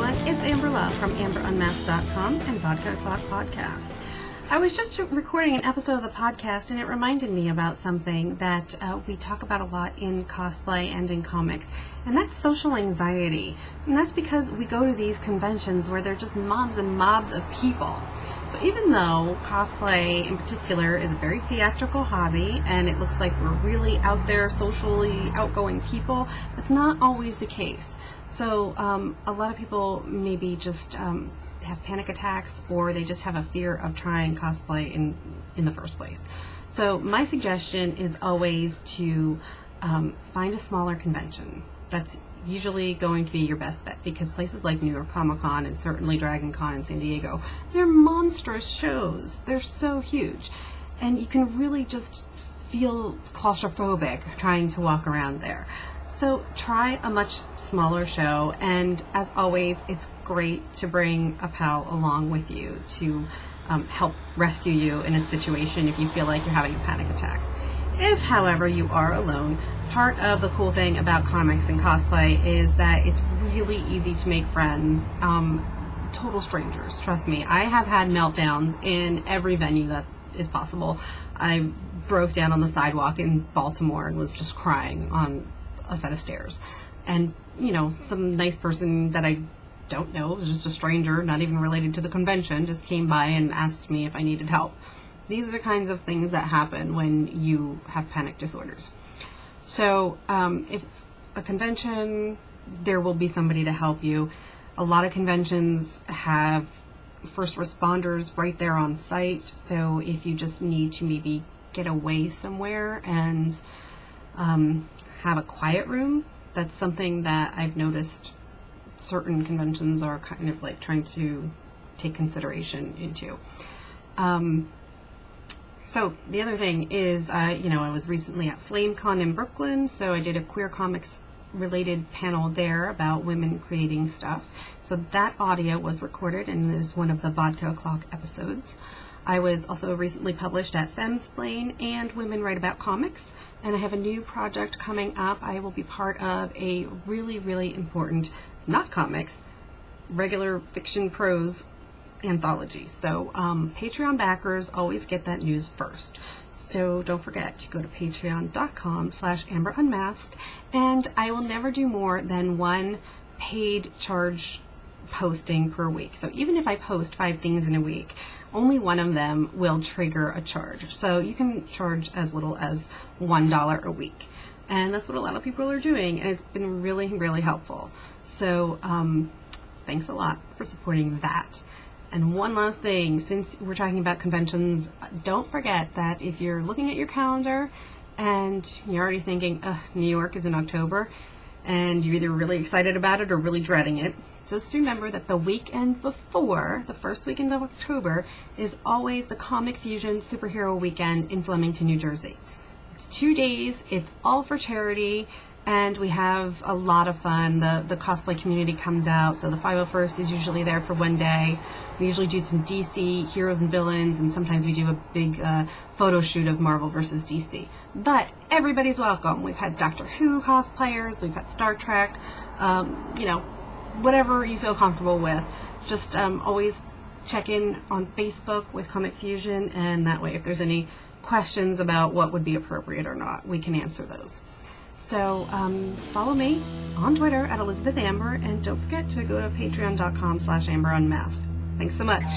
everyone, it's Amber Love from AmberUnmasked.com and Vodka O'Clock Podcast. I was just recording an episode of the podcast and it reminded me about something that we talk about a lot in cosplay and in comics, and that's social anxiety. And that's because we go to these conventions where they're just mobs and mobs of people. So even though cosplay in particular is a very theatrical hobby and it looks like we're really out there socially outgoing people, that's not always the case. So a lot of people maybe just have panic attacks, or they just have a fear of trying cosplay in the first place. So my suggestion is always to find a smaller convention. That's usually going to be your best bet, because places like New York Comic Con and certainly Dragon Con in San Diego, they're monstrous shows. They're so huge, and you can really just feel claustrophobic trying to walk around there. So try a much smaller show, and as always, it's great to bring a pal along with you to help rescue you in a situation if you feel like you're having a panic attack. If, however, you are alone, part of the cool thing about comics and cosplay is that it's really easy to make friends. Total strangers, trust me. I have had meltdowns in every venue that is possible. I broke down on the sidewalk in Baltimore and was just crying on a set of stairs, and some nice person that I don't know, was just a stranger, not even related to the convention, just came by and asked me if I needed help. These are the kinds of things that happen when you have panic disorders. So if it's a convention, there will be somebody to help you. A lot of conventions have first responders right there on site, so if you just need to maybe get away somewhere and have a quiet room, that's something that I've noticed certain conventions are kind of like trying to take consideration into. So the other thing is, I was recently at FlameCon in Brooklyn, so I did a queer comics related panel there about women creating stuff. So that audio was recorded and is one of the Vodka O'Clock episodes. I was also recently published at Femsplain and Women Write About Comics, and I have a new project coming up. I will be part of a really, really important, not comics, regular fiction prose anthology. So Patreon backers always get that news first. So don't forget to go to patreon.com/AmberUnmasked, and I will never do more than one paid charge posting per week. So even if I post 5 things in a week, only one of them will trigger a charge. So you can charge as little as $1 a week. And that's what a lot of people are doing, and it's been really, really helpful. So thanks a lot for supporting that. And one last thing, since we're talking about conventions, don't forget that if you're looking at your calendar and you're already thinking, New York is in October, and you're either really excited about it or really dreading it, just remember that the weekend before, the first weekend of October, is always the Comic Fusion Superhero Weekend in Flemington, New Jersey. It's 2 days, it's all for charity, and we have a lot of fun. The cosplay community comes out, so the 501st is usually there for one day. We usually do some DC heroes and villains, and sometimes we do a big photo shoot of Marvel versus DC. But everybody's welcome. We've had Doctor Who cosplayers, we've had Star Trek, whatever you feel comfortable with. Just always check in on Facebook with Comic Fusion, and that way if there's any questions about what would be appropriate or not, we can answer those. So follow me on Twitter at ElizabethAmber, and don't forget to go to patreon.com/AmberUnmasked. Thanks so much.